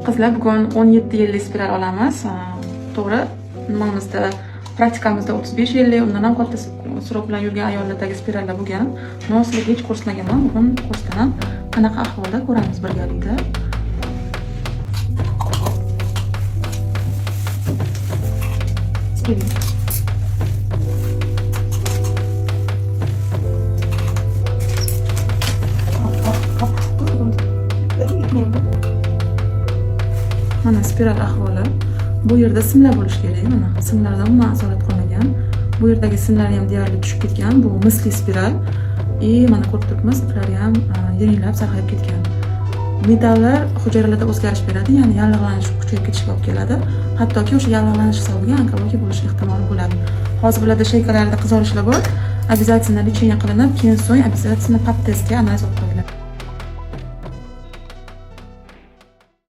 Qizlar, bugun 17 yillik spiral olamiz. To'g'ri, nimamizda praktikamizda 35 yillik, undan ham katta srok bilan yurgan ayollardagi spirallar bo'lgan. Munosiblik hech ko'rsatmaganman. Bugun ko'rsataman. Qanaqa ahvolda ko'ramiz birgalikda. Mana spiral ahvoli. Bu yerda simlar bo'lish kerak. Mana simlardan umuman asorat qolmagan. Bu yerdagi simlar ham deyarli tushib ketgan. Bu misli spiral. Mana ko'rib turibmiz, iplari ham yiringlab, sarg'ayib ketgan. Metallar hujayralarda o'zgarish beradi, ya'ni yallig'lanish kuchayib ketishga olib keladi. Hattoki o'sha yallig'lanish hisobiga onkologiya bo'lish ehtimoli bo'ladi. Hozir bularda shaykalarida qizarishlar bor. Обязательно lechение qilinib, keyin so'ng обязательно pap testga analiz olib qo'yiladi.